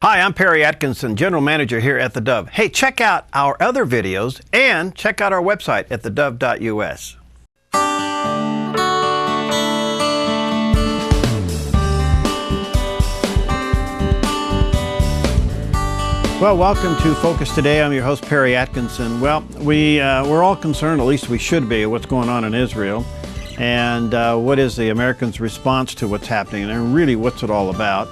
Hi, I'm Perry Atkinson, General Manager here at theDove. Hey, check out our other videos and check out our website at theDove.us. Well, welcome to Focus Today. I'm your host, Perry Atkinson. Well, we're all concerned, at least we should be, what's going on in Israel and what is the Americans' response to what's happening and really what's it all about.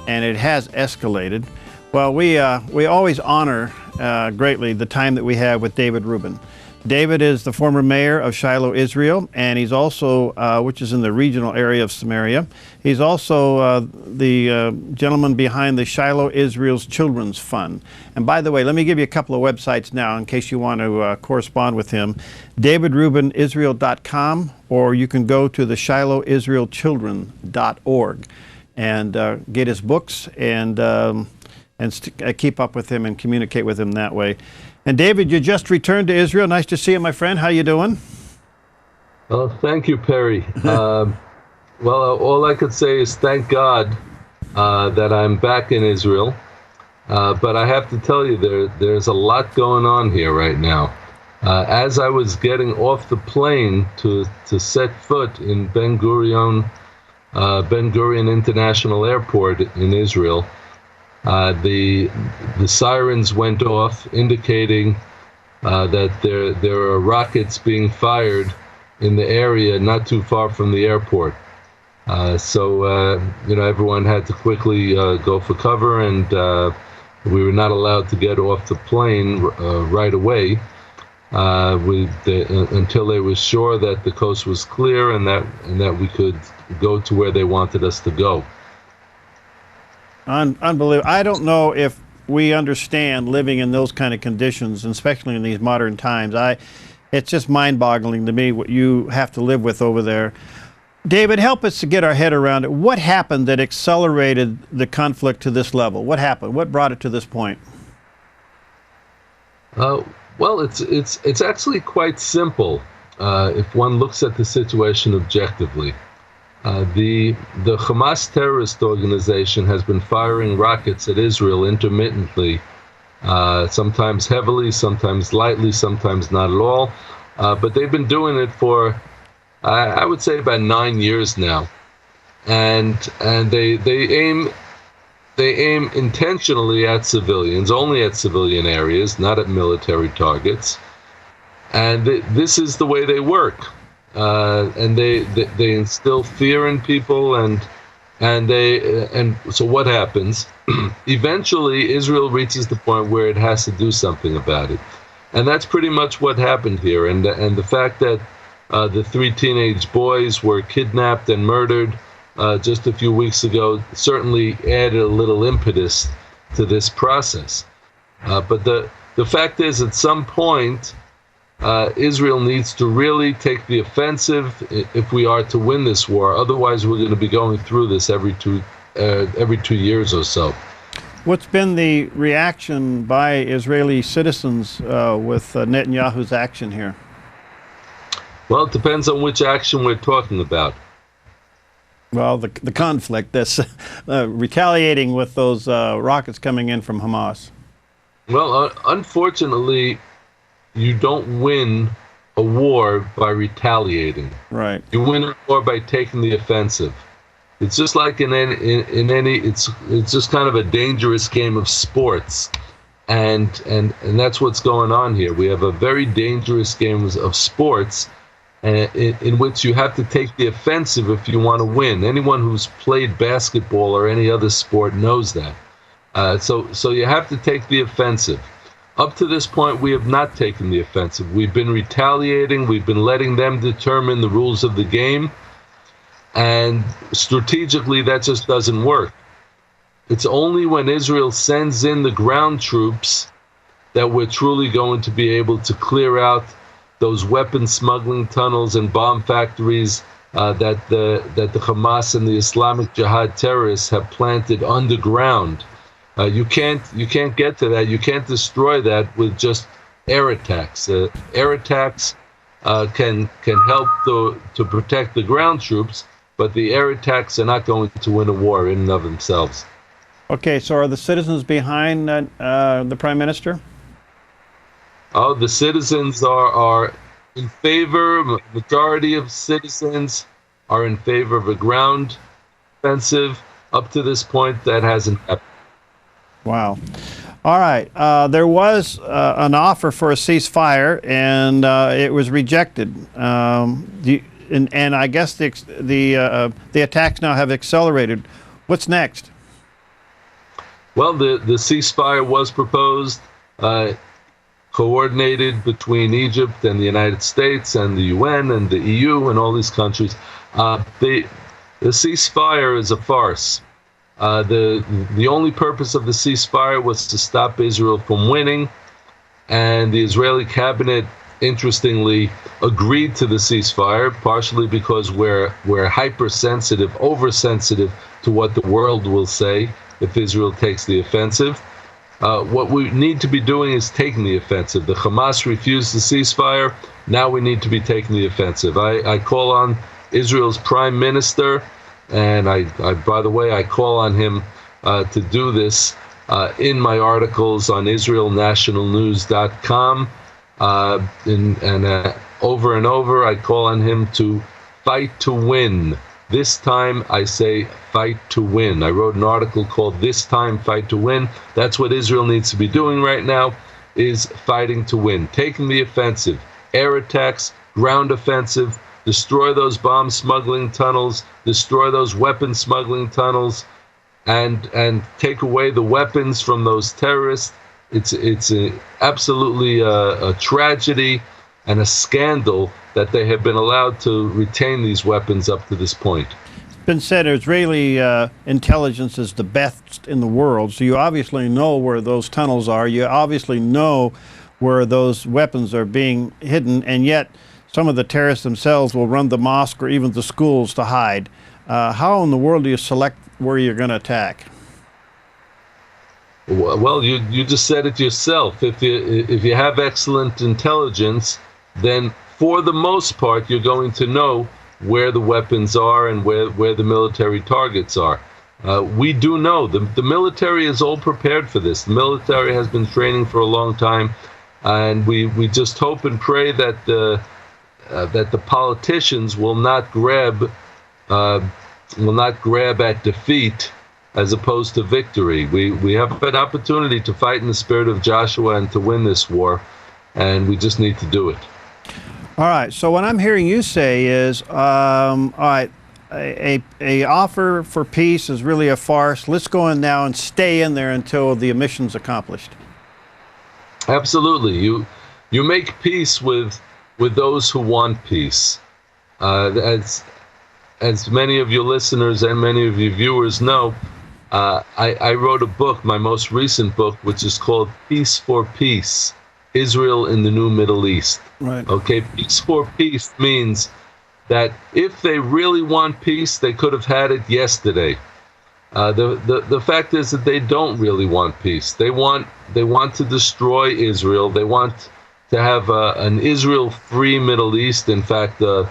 And it has escalated. Well, we always honor greatly the time that we have with David Rubin. David is the former mayor of Shiloh, Israel, and he's also, which is in the regional area of Samaria. He's also the gentleman behind the Shiloh Israel's Children's Fund. And by the way, let me give you a couple of websites now in case you want to correspond with him. DavidRubinIsrael.com, or you can go to the ShilohIsraelChildren.org and get his books and keep up with him and communicate with him that way. And David, you just returned to Israel. Nice to see you, my friend. How you doing? Well, thank you, Perry. Well, all I could say is thank God that I'm back in Israel. But I have to tell you, there's a lot going on here right now. As I was getting off the plane to set foot in Ben Gurion International Airport in Israel, the sirens went off, indicating that there are rockets being fired in the area not too far from the airport. So everyone had to quickly go for cover, and we were not allowed to get off the plane right away until they were sure that the coast was clear and that we could go to where they wanted us to go. Unbelievable. I don't know if we understand living in those kind of conditions, especially in these modern times. It's just mind-boggling to me what you have to live with over there. David, help us to get our head around it. What happened that accelerated the conflict to this level? What happened? What brought it to this point? Well, it's actually quite simple if one looks at the situation objectively. The Hamas terrorist organization has been firing rockets at Israel intermittently, sometimes heavily, sometimes lightly, sometimes not at all. But they've been doing it for, I would say, about 9 years now, and they aim intentionally at civilians, only at civilian areas, not at military targets. And this is the way they work. And they instill fear in people, and so what happens? Eventually, Israel reaches the point where it has to do something about it, and that's pretty much what happened here. And the fact that the 3 teenage boys were kidnapped and murdered just a few weeks ago certainly added a little impetus to this process. But the fact is, at some point, Israel needs to really take the offensive if we are to win this war. Otherwise, we're going to be going through this every 2 years or so. What's been the reaction by Israeli citizens with Netanyahu's action here? Well, it depends on which action we're talking about. Well, the conflict that's retaliating with those rockets coming in from Hamas. Well, unfortunately, you don't win a war by retaliating. Right. You win a war by taking the offensive. It's just like it's just kind of a dangerous game of sports, and that's what's going on here. We have a very dangerous game of sports, in which you have to take the offensive if you want to win. Anyone who's played basketball or any other sport knows that. So you have to take the offensive. Up to this point, we have not taken the offensive. We've been retaliating. We've been letting them determine the rules of the game. And strategically, that just doesn't work. It's only when Israel sends in the ground troops that we're truly going to be able to clear out those weapon smuggling tunnels and bomb factories that the Hamas and the Islamic Jihad terrorists have planted underground. You can't get to that. You can't destroy that with just air attacks. Air attacks can help to protect the ground troops, but the air attacks are not going to win a war in and of themselves. Okay, so are the citizens behind the prime minister? Oh, the citizens are in favor. Majority of citizens are in favor of a ground offensive. Up to this point, that hasn't happened. Wow. All right. There was an offer for a ceasefire, and it was rejected. And I guess the attacks now have accelerated. What's next? Well, the ceasefire was proposed, coordinated between Egypt and the United States and the UN and the EU and all these countries. The ceasefire is a farce. The only purpose of the ceasefire was to stop Israel from winning, and the Israeli cabinet, interestingly, agreed to the ceasefire, partially because we're hypersensitive, oversensitive to what the world will say if Israel takes the offensive. What we need to be doing is taking the offensive. The Hamas refused the ceasefire. Now we need to be taking the offensive. I call on Israel's prime minister, and by the way, I call on him to do this in my articles on IsraelNationalNews.com. And over and over, I call on him to fight to win. This time, I say fight to win. I wrote an article called "This Time, Fight to Win." That's what Israel needs to be doing right now, is fighting to win, taking the offensive, air attacks, ground offensive, destroy those bomb smuggling tunnels, destroy those weapon smuggling tunnels, and take away the weapons from those terrorists. It's absolutely a tragedy and a scandal that they have been allowed to retain these weapons up to this point. It's been said Israeli intelligence is the best in the world, so you obviously know where those tunnels are. You obviously know where those weapons are being hidden, and yet some of the terrorists themselves will run the mosque or even the schools to hide. How in the world do you select where you're going to attack? Well, you just said it yourself. If you have excellent intelligence, then for the most part you're going to know where the weapons are and where the military targets are. We do know the military is all prepared for this. The military has been training for a long time, and we just hope and pray that the politicians will not grab at defeat as opposed to victory. We have an opportunity to fight in the spirit of Joshua and to win this war, and we just need to do it. All right, so what I'm hearing you say is, all right, a offer for peace is really a farce. Let's go in now and stay in there until the mission's accomplished. Absolutely. You make peace with those who want peace. As many of your listeners and many of your viewers know, I wrote a book, my most recent book, which is called Peace for Peace, Israel in the New Middle East. Right. Okay, Peace for Peace means that if they really want peace, they could have had it yesterday. The fact is that they don't really want peace. They want to destroy Israel. They want to have an Israel-free Middle East. In fact, a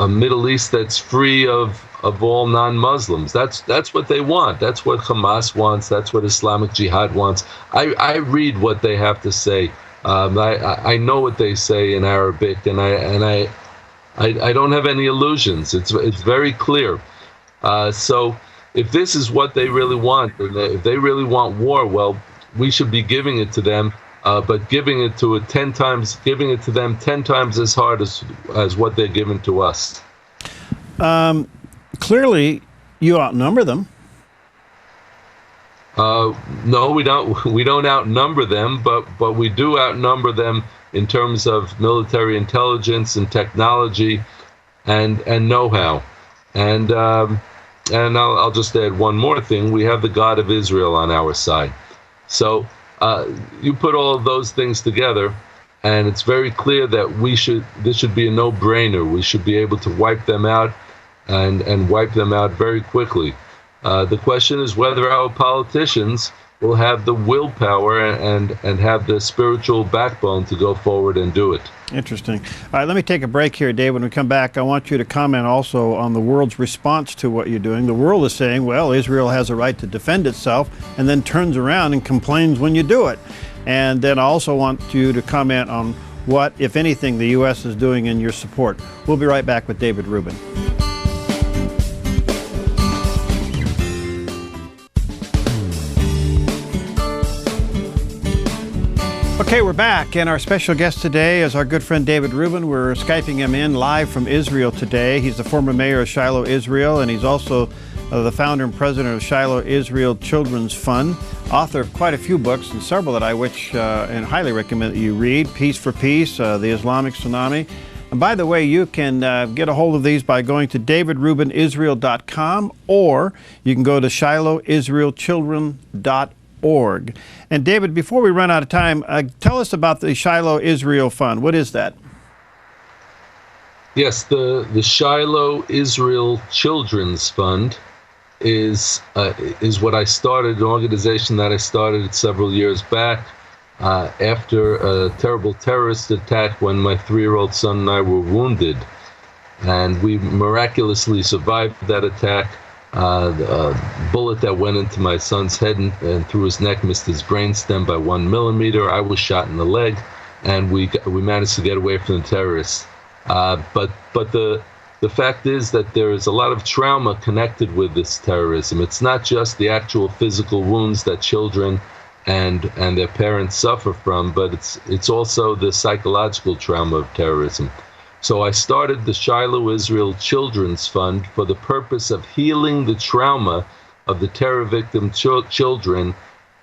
Middle East that's free of all non-Muslims. That's what they want. That's what Hamas wants. That's what Islamic Jihad wants. I read what they have to say. I know what they say in Arabic, and I don't have any illusions. It's very clear. So if this is what they really want, if they really want war, well, we should be giving it to them. But giving it to them 10 times as hard as what they're giving to us. Clearly, you outnumber them. No, we don't. We don't outnumber them, but we do outnumber them in terms of military intelligence and technology, and know-how. And I'll just add one more thing. We have the God of Israel on our side. So. You put all of those things together, and it's very clear that this should be a no-brainer. We should be able to wipe them out, and wipe them out very quickly. The question is whether our politicians will have the willpower and have the spiritual backbone to go forward and do it. Interesting. All right, let me take a break here, Dave. When we come back, I want you to comment also on the world's response to what you're doing. The world is saying, well, Israel has a right to defend itself, and then turns around and complains when you do it. And then I also want you to comment on what, if anything, the U.S. is doing in your support. We'll be right back with David Rubin. Okay, we're back, and our special guest today is our good friend David Rubin. We're Skyping him in live from Israel today. He's the former mayor of Shiloh, Israel, and he's also the founder and president of Shiloh Israel Children's Fund, author of quite a few books, and several that I and highly recommend that you read. Peace for Peace, The Islamic Tsunami. And by the way, you can get a hold of these by going to davidrubinisrael.com, or you can go to shilohisraelchildren.org. And David, before we run out of time, tell us about the Shiloh Israel Fund. What is that? Yes, the Shiloh Israel Children's Fund is what I started, an organization that I started several years back after a terrible terrorist attack when my 3-year-old son and I were wounded. And we miraculously survived that attack. A bullet that went into my son's head and through his neck missed his brainstem by 1 millimeter. I was shot in the leg, and we managed to get away from the terrorists. But the fact is that there is a lot of trauma connected with this terrorism. It's not just the actual physical wounds that children and their parents suffer from, but it's also the psychological trauma of terrorism. So I started the Shiloh Israel Children's Fund for the purpose of healing the trauma of the terror victim children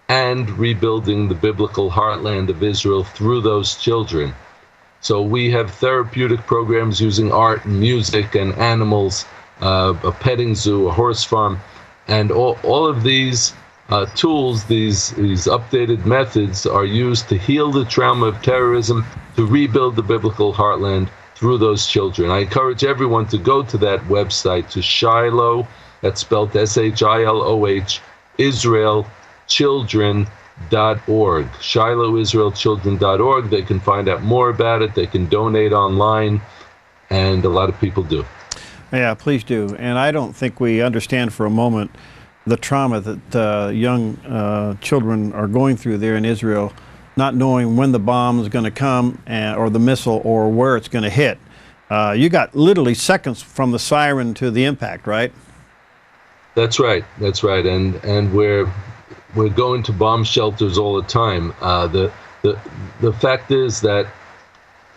and rebuilding the biblical heartland of Israel through those children. So we have therapeutic programs using art and music and animals, a petting zoo, a horse farm, and all of these tools, these updated methods are used to heal the trauma of terrorism, to rebuild the biblical heartland through those children. I encourage everyone to go to that website, to Shiloh, that's spelled SHILOH, IsraelChildren.org, ShilohIsraelChildren.org. They can find out more about it. They can donate online, and a lot of people do. Yeah, please do. And I don't think we understand for a moment the trauma that young children are going through there in Israel, not knowing when the bomb is going to come or the missile or where it's going to hit. You got literally seconds from the siren to the impact, right? That's right. That's right. And we're going to bomb shelters all the time. The fact is that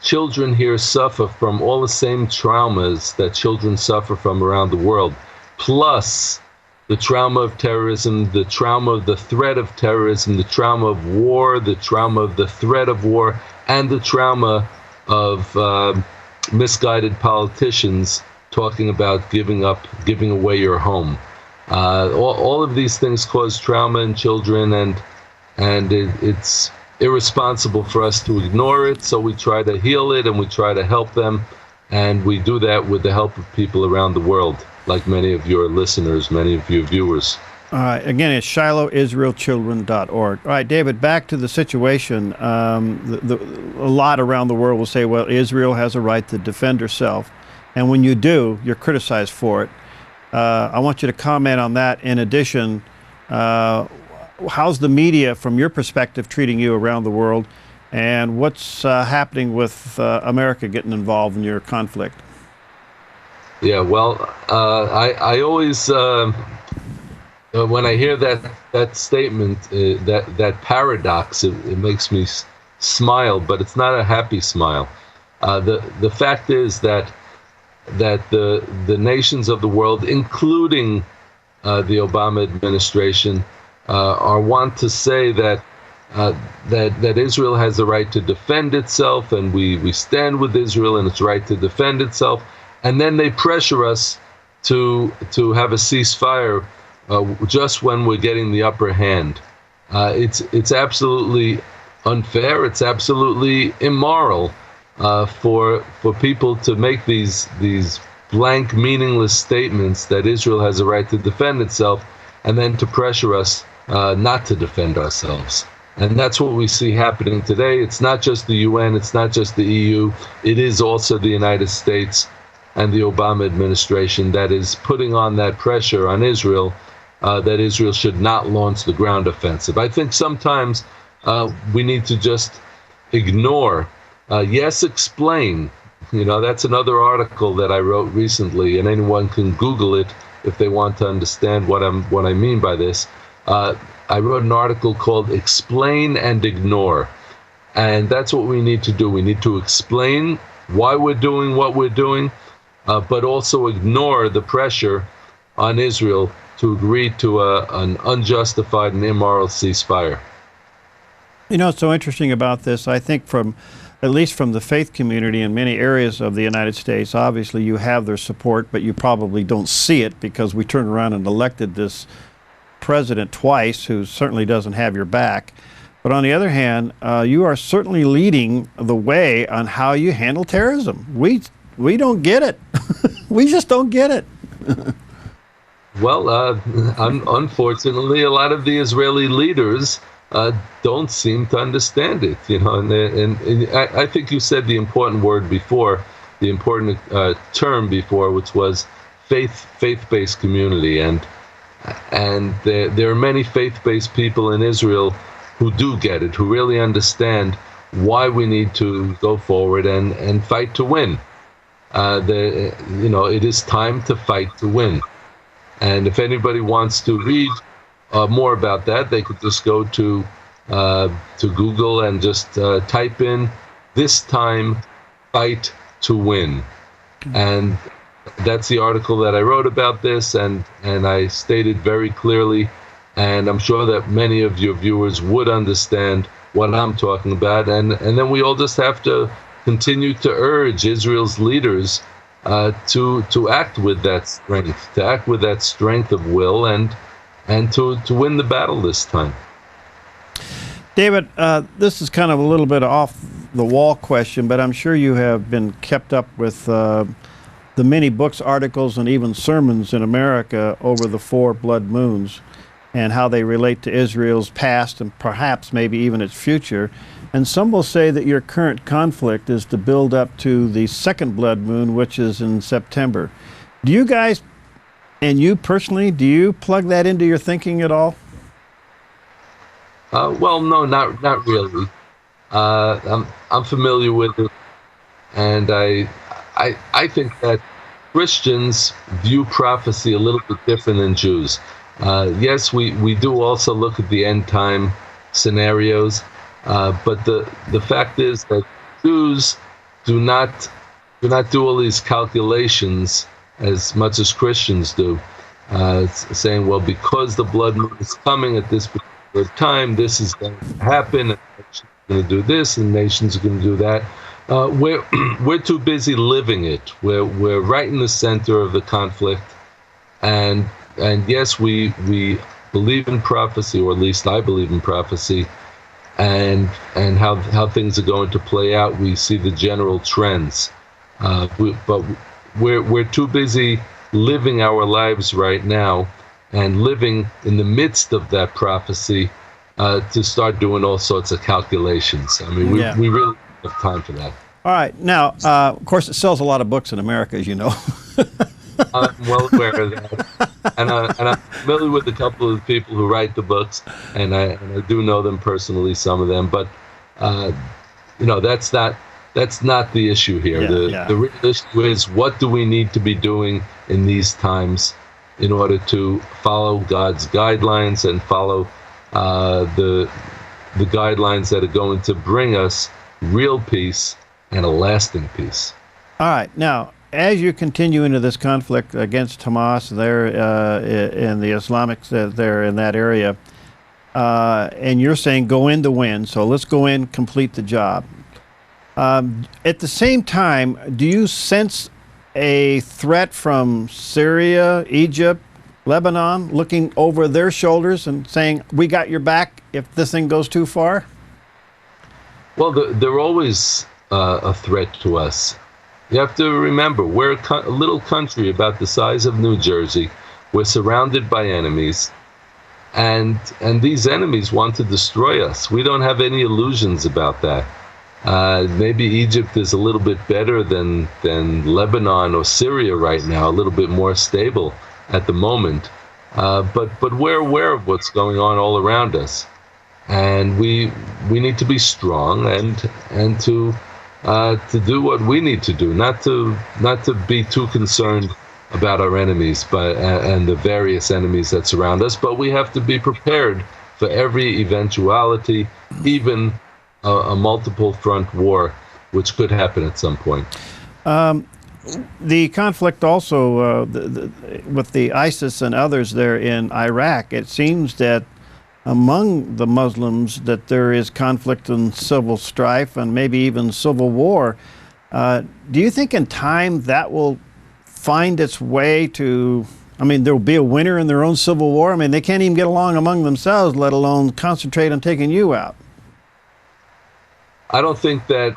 children here suffer from all the same traumas that children suffer from around the world, plus the trauma of terrorism, the trauma of the threat of terrorism, the trauma of war, the trauma of the threat of war, and the trauma of misguided politicians talking about giving away your home. All of these things cause trauma in children, and it's irresponsible for us to ignore it. So we try to heal it, and we try to help them, and we do that with the help of people around the world, like many of your listeners, many of your viewers. All right. Again, it's ShilohIsraelChildren.org. All right, David, back to the situation. A lot around the world will say, well, Israel has a right to defend herself. And when you do, you're criticized for it. I want you to comment on that. In addition, how's the media, from your perspective, treating you around the world? And what's happening with America getting involved in your conflict? Yeah, well, I always, when I hear that statement, that paradox, it makes me smile, but it's not a happy smile. The fact is that the nations of the world, including the Obama administration, want to say that Israel has the right to defend itself, and we stand with Israel and its right to defend itself. And then they pressure us to have a ceasefire just when we're getting the upper hand. It's absolutely unfair. It's absolutely immoral for people to make these blank, meaningless statements that Israel has a right to defend itself, and then to pressure us not to defend ourselves. And that's what we see happening today. It's not just the UN, it's not just the EU, it is also the United States and the Obama administration that is putting on that pressure on Israel, that Israel should not launch the ground offensive. I think sometimes we need to just ignore, yes, explain. That's another article that I wrote recently, and anyone can Google it if they want to understand what I mean by this. I wrote an article called Explain and Ignore. And that's what we need to do. We need to explain why we're doing what we're doing, but also ignore the pressure on Israel to agree to an unjustified and immoral ceasefire. What's so interesting about this, I think at least from the faith community in many areas of the United States, obviously you have their support, but you probably don't see it because we turned around and elected this president twice who certainly doesn't have your back. But on the other hand, you are certainly leading the way on how you handle terrorism. We don't get it. We just don't get it. Well, unfortunately, a lot of the Israeli leaders don't seem to understand it. And I think you said the important word before, the important term before, which was faith-based community. And there are many faith-based people in Israel who do get it, who really understand why we need to go forward and fight to win. It is time to fight to win. And if anybody wants to read more about that, they could just go to Google and just type in "this time, fight to win," and that's the article that I wrote about this, and I stated very clearly, and I'm sure that many of your viewers would understand what I'm talking about, and then we all just have to continue to urge Israel's leaders to act with that strength, of will, and to win the battle this time. David, this is kind of a little bit off the wall question, but I'm sure you have been kept up with the many books, articles, and even sermons in America over the 4 blood moons and how they relate to Israel's past and perhaps maybe even its future. And some will say that your current conflict is to build up to the 2nd blood moon, which is in September. Do you guys, and you personally, do you plug that into your thinking at all? Well, no, not really. I'm familiar with it, and I think that Christians view prophecy a little bit different than Jews. Yes, we do also look at the end time scenarios, but the fact is that Jews do not do all these calculations as much as Christians do, saying, well, because the blood moon is coming at this particular time, this is going to happen, and nations are going to do this, and nations are going to do that. We're too busy living it. We're right in the center of the conflict, and yes, we believe in prophecy, or at least I believe in prophecy, and how things are going to play out. We see the general trends, but we're too busy living our lives right now and living in the midst of that prophecy to start doing all sorts of calculations. I mean, we really don't have time for that. All right. Now, of course, it sells a lot of books in America, as you know. I'm well aware of that. And I'm familiar with a couple of the people who write the books, and I do know them personally, some of them. But, that's not the issue here. The real issue is, what do we need to be doing in these times in order to follow God's guidelines and follow the guidelines that are going to bring us real peace and a lasting peace. All right. Now, as you continue into this conflict against Hamas there and the Islamics there in that area, and you're saying go in to win, so let's go in, complete the job. At the same time, do you sense a threat from Syria, Egypt, Lebanon, looking over their shoulders and saying, we got your back if this thing goes too far? Well, they're always a threat to us. You have to remember, we're a little country about the size of New Jersey. We're surrounded by enemies, and these enemies want to destroy us. We don't have any illusions about that. Maybe Egypt is a little bit better than Lebanon or Syria right now, a little bit more stable at the moment. But we're aware of what's going on all around us, and we need to be strong and to do what we need to do, not to be too concerned about our enemies, and the various enemies that surround us. But we have to be prepared for every eventuality, even a multiple front war, which could happen at some point. The conflict also with the ISIS and others there in Iraq, it seems that among the Muslims that there is conflict and civil strife and maybe even civil war. Do you think in time that will find its way to, I mean, there will be a winner in their own civil war? I mean, they can't even get along among themselves, let alone concentrate on taking you out. I don't think that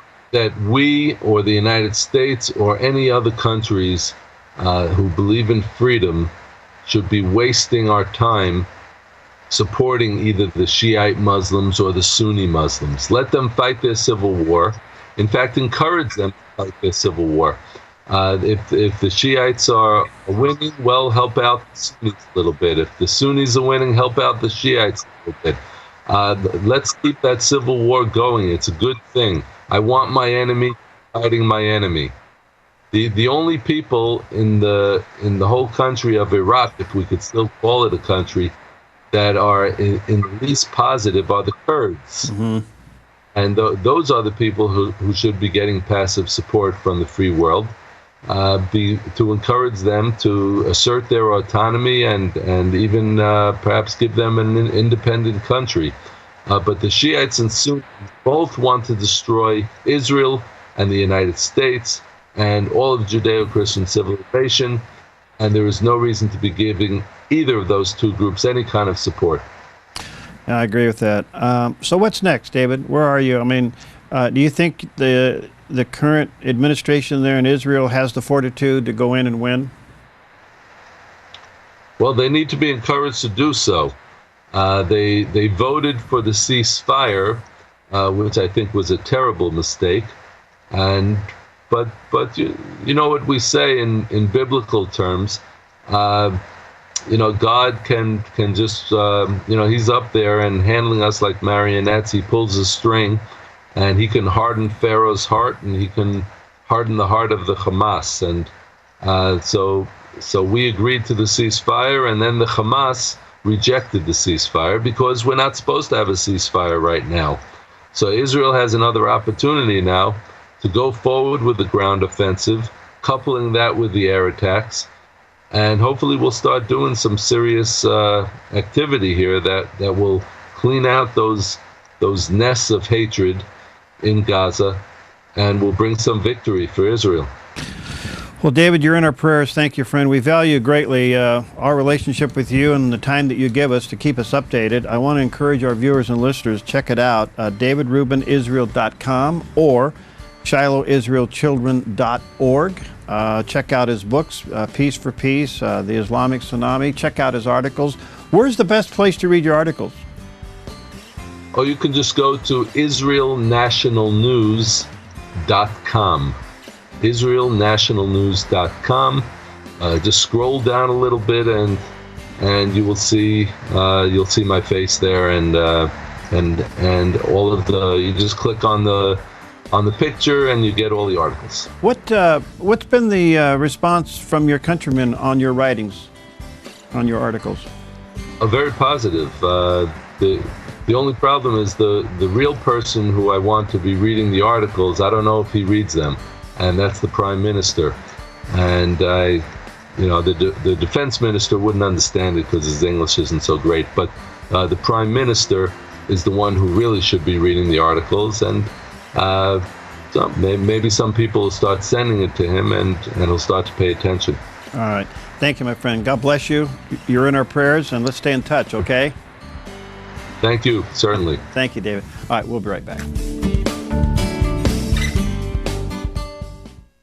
we or the United States or any other countries who believe in freedom should be wasting our time supporting either the Shiite Muslims or the Sunni Muslims. Let them fight their civil war. In fact, encourage them to fight their civil war. If the Shiites are winning, well, help out the Sunnis a little bit. If the Sunnis are winning, help out the Shiites a little bit. Let's keep that civil war going. It's a good thing. I want my enemy fighting my enemy. The only people in the whole country of Iraq, if we could still call it a country, that are in the least positive are the Kurds. Mm-hmm. And those are the people who should be getting passive support from the free world, to encourage them to assert their autonomy and even perhaps give them an independent country. But the Shiites and Sunnis both want to destroy Israel and the United States and all of Judeo-Christian civilization, and there is no reason to be giving either of those two groups any kind of support. I agree with that. So what's next, David? Where are you? I mean, do you think the current administration there in Israel has the fortitude to go in and win? Well, they need to be encouraged to do so. They voted for the ceasefire, which I think was a terrible mistake. But you know what we say in biblical terms. God can just, he's up there and handling us like marionettes. He pulls a string, and he can harden Pharaoh's heart, and he can harden the heart of the Hamas. And so we agreed to the ceasefire, and then the Hamas rejected the ceasefire because we're not supposed to have a ceasefire right now. So Israel has another opportunity now to go forward with the ground offensive, coupling that with the air attacks. And hopefully we'll start doing some serious activity here that will clean out those nests of hatred in Gaza and will bring some victory for Israel. Well, David, you're in our prayers. Thank you, friend. We value greatly our relationship with you and the time that you give us to keep us updated. I want to encourage our viewers and listeners, check it out, davidrubinisrael.com or shilohisraelchildren.org. Check out his books, Peace for Peace, The Islamic Tsunami. Check out his articles. Where's the best place to read your articles? Oh, you can just go to israelnationalnews.com. israelnationalnews.com. Just scroll down a little bit and you'll see my face there and all of the. You just click on the picture and you get all the articles. What's been the response from your countrymen on your writings, on your articles? Very positive. The only problem is the real person who I want to be reading the articles, I don't know if he reads them, and that's the Prime Minister. And the defense minister wouldn't understand it because his English isn't so great, but the Prime Minister is the one who really should be reading the articles, and so maybe some people will start sending it to him and he'll start to pay attention. All right. Thank you, my friend. God bless you. You're in our prayers, and let's stay in touch, okay? Thank you, certainly. Thank you, David. All right, we'll be right back.